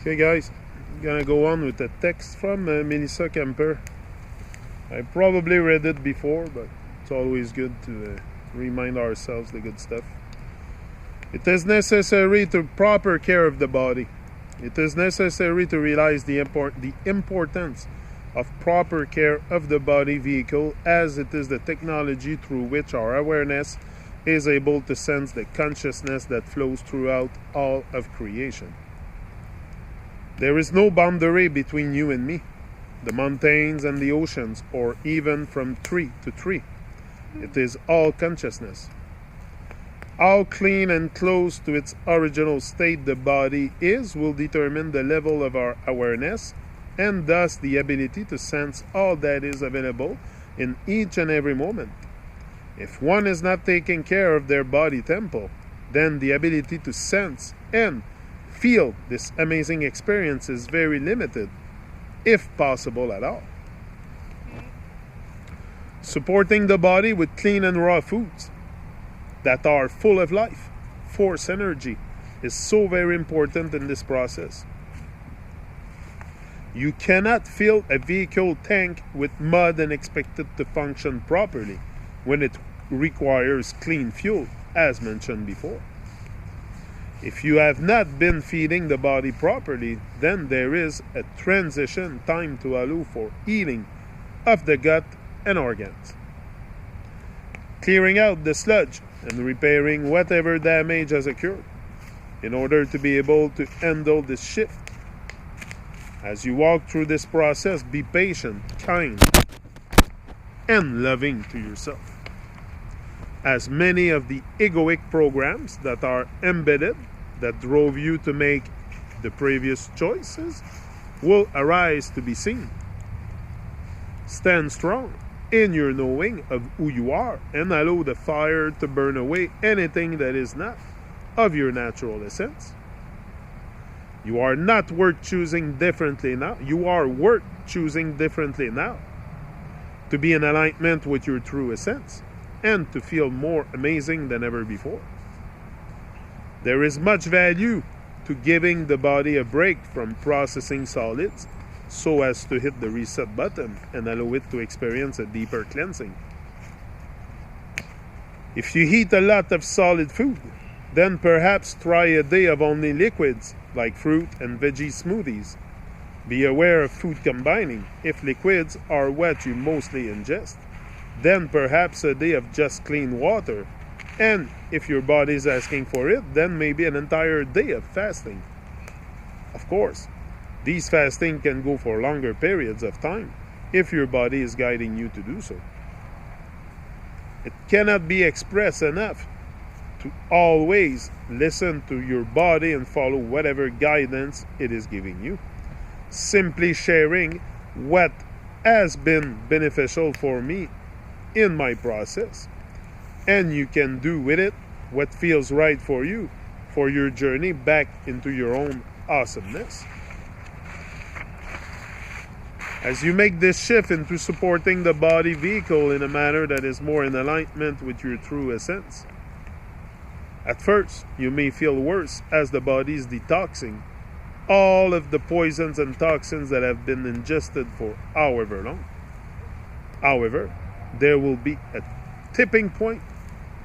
Okay guys, I'm gonna go on with a text from Melissa Kemper. I probably read it before, but it's always good to remind ourselves the good stuff. It is necessary to proper care of the body. It is necessary to realize the importance of proper care of the body vehicle, as it is the technology through which our awareness is able to sense the consciousness that flows throughout all of creation. There is no boundary between you and me, the mountains and the oceans, or even from tree to tree. It is all consciousness. How clean and close to its original state the body is will determine the level of our awareness, and thus the ability to sense all that is available in each and every moment. If one is not taking care of their body temple, then the ability to sense and feel this amazing experience is very limited, if possible at all. Supporting the body with clean and raw foods that are full of life, force, energy is so very important in this process. You cannot fill a vehicle tank with mud and expect it to function properly when it requires clean fuel, as mentioned before. If you have not been feeding the body properly, then there is a transition time to allow for healing of the gut and organs, clearing out the sludge and repairing whatever damage has occurred in order to be able to handle this shift. As you walk through this process, be patient, kind, and loving to yourself, as many of the egoic programs that are embedded that drove you to make the previous choices will arise to be seen. Stand strong in your knowing of who you are and allow the fire to burn away anything that is not of your natural essence. You are not worth choosing differently now. You are worth choosing differently now to be in alignment with your true essence and to feel more amazing than ever before. There is much value to giving the body a break from processing solids so as to hit the reset button and allow it to experience a deeper cleansing. If you eat a lot of solid food, then perhaps try a day of only liquids like fruit and veggie smoothies. Be aware of food combining. If liquids are what you mostly ingest, then perhaps a day of just clean water. And if your body is asking for it, then maybe an entire day of fasting. Of course, these fasting can go for longer periods of time if your body is guiding you to do so. It cannot be expressed enough to always listen to your body and follow whatever guidance it is giving you. Simply sharing what has been beneficial for me in my process, and you can do with it what feels right for you for your journey back into your own awesomeness. As you make this shift into supporting the body vehicle in a manner that is more in alignment with your true essence, at first you may feel worse as the body is detoxing all of the poisons and toxins that have been ingested for however long. However, there will be a tipping point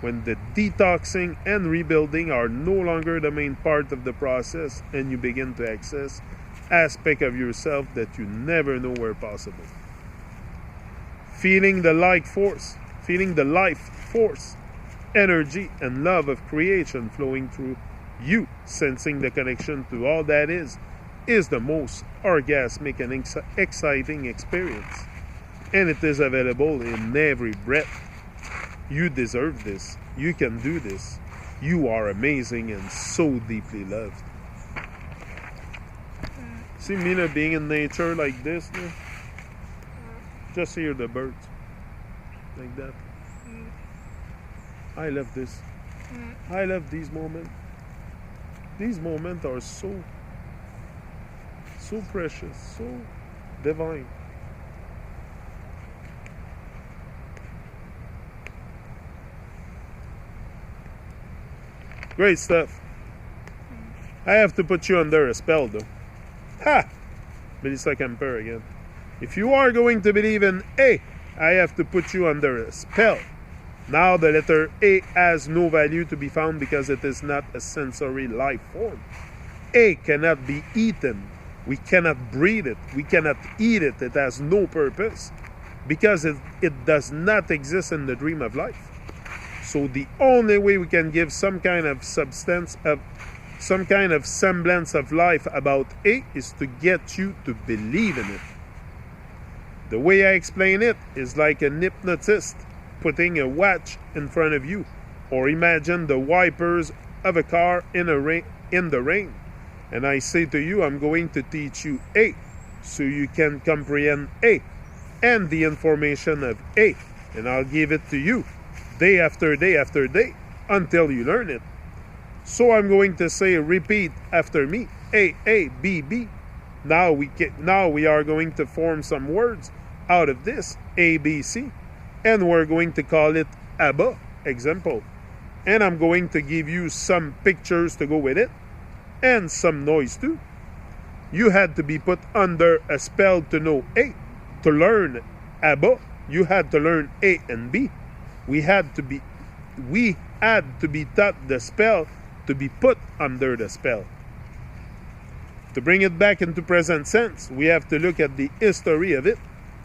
when the detoxing and rebuilding are no longer the main part of the process and you begin to access aspects of yourself that you never know were possible. Feeling the life force, energy, and love of creation flowing through you, sensing the connection to all that is the most orgasmic and exciting experience. And it is available in every breath. You deserve this. You can do this. You are amazing and so deeply loved. See Mina being in nature like this, no? Just hear the birds. Like that. I love this. I love these moments. These moments are so precious, so divine. Great stuff. I have to put you under a spell though. Ha! Melissa Kemper again. If you are going to believe in A, I have to put you under a spell. Now the letter A has no value to be found because it is not a sensory life form. A cannot be eaten. We cannot breathe it. We cannot eat it. It has no purpose because it does not exist in the dream of life. So the only way we can give some kind of substance of some kind of semblance of life about A is to get you to believe in it. The way I explain it is like an hypnotist putting a watch in front of you, or imagine the wipers of a car in the rain. And I say to you, I'm going to teach you A, so you can comprehend A and the information of A, and I'll give it to you day after day after day until you learn it. So I'm going to say, repeat after me, A, B, B. Now we are going to form some words out of this, A, B, C, and we're going to call it ABBA, example. And I'm going to give you some pictures to go with it, and some noise too. You had to be put under a spell to know A. To learn ABBA, you had to learn A and B. We had to be taught the spell to be put under the spell. To bring it back into present sense, we have to look at the history of it,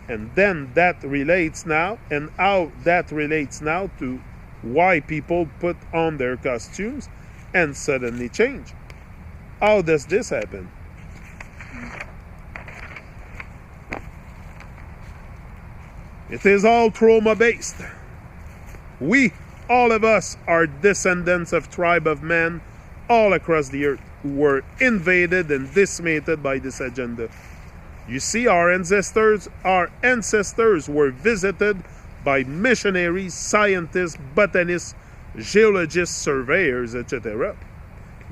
and then that relates now, and how that relates now to why people put on their costumes and suddenly change. How does this happen? It is all trauma-based. We, all of us, are descendants of tribe of men all across the earth who were invaded and decimated by this agenda. You see, our ancestors were visited by missionaries, scientists, botanists, geologists, surveyors, etc.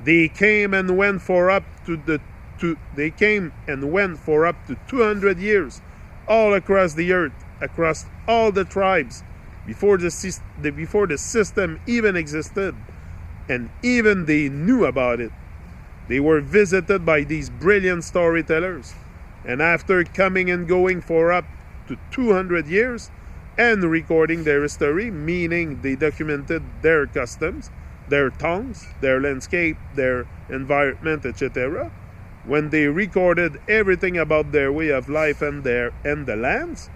They came and went for up to 200 years, all across the earth, across all the tribes, before the system even existed, and even they knew about it. They were visited by these brilliant storytellers, and after coming and going for up to 200 years and recording their history, meaning they documented their customs, their tongues, their landscape, their environment, etc. When they recorded everything about their way of life and the lands,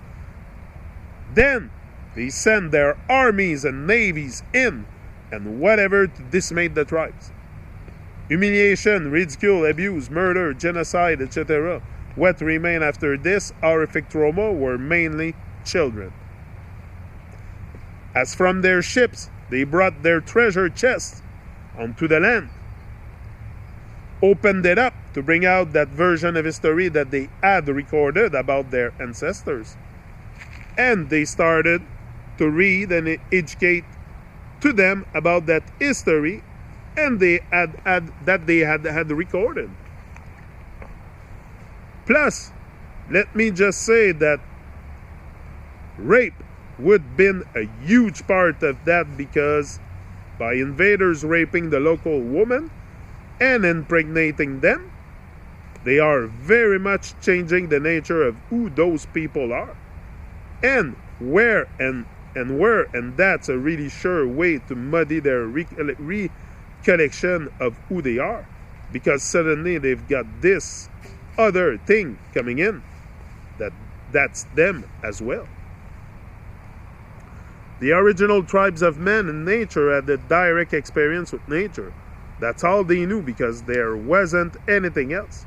then they sent their armies and navies in and whatever to decimate the tribes. Humiliation, ridicule, abuse, murder, genocide, etc. What remained after this horrific trauma were mainly children. As from their ships, they brought their treasure chests onto the land, opened it up to bring out that version of history that they had recorded about their ancestors, and they started to read and educate to them about that history and they had recorded. Plus, let me just say that rape would have been a huge part of that, because by invaders raping the local woman and impregnating them, they are very much changing the nature of who those people are and where, and that's a really sure way to muddy their recollection of who they are, because suddenly they've got this other thing coming in that's them as well. The original tribes of men in nature had a direct experience with nature. That's all they knew, because there wasn't anything else.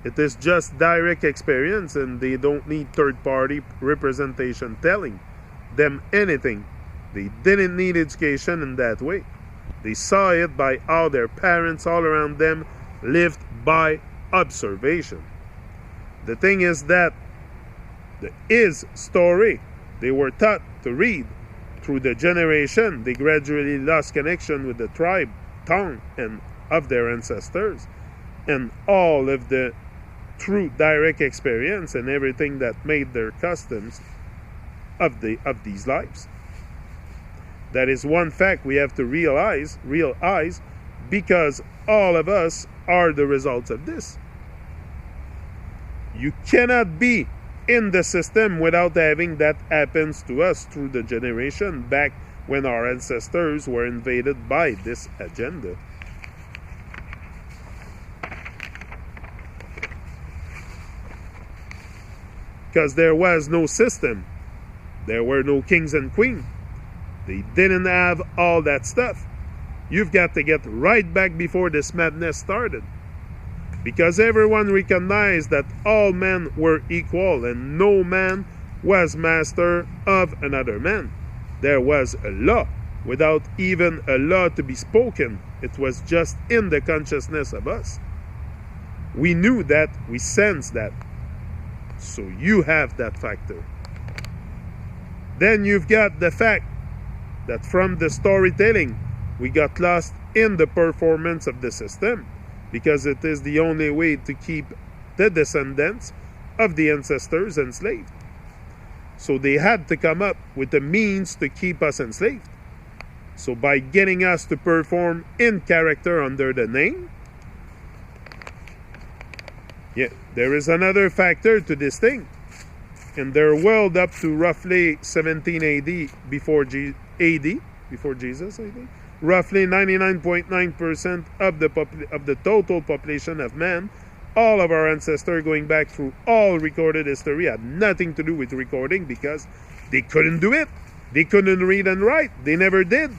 It is just direct experience, and they don't need third-party representation telling them anything. They didn't need education in that way. They saw it by how their parents all around them lived by observation. The thing is that the is story they were taught to read through the generation, they gradually lost connection with the tribe, tongue, and of their ancestors, and all of the true direct experience and everything that made their customs of these lives. That is one fact we have to realize, because all of us are the results of this. You cannot be in the system without having that happens to us through the generation back when our ancestors were invaded by this agenda. Because there was no system. There were no kings and queens. They didn't have all that stuff. You've got to get right back before this madness started. Because everyone recognized that all men were equal and no man was master of another man. There was a law without even a law to be spoken. It was just in the consciousness of us. We knew that, we sensed that. So you have that factor. Then you've got the fact that from the storytelling, we got lost in the performance of the system because it is the only way to keep the descendants of the ancestors enslaved. So they had to come up with a means to keep us enslaved. So by getting us to perform in character under the name, yeah, there is another factor to this thing. In their world up to roughly 17 AD, before Jesus, I think, roughly 99.9% of the total population of man, all of our ancestors going back through all recorded history had nothing to do with recording because they couldn't do it. They couldn't read and write. They never did.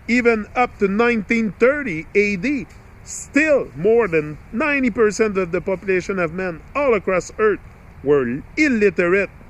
Even up to 1930 AD, still more than 90% of the population of men all across Earth were illiterate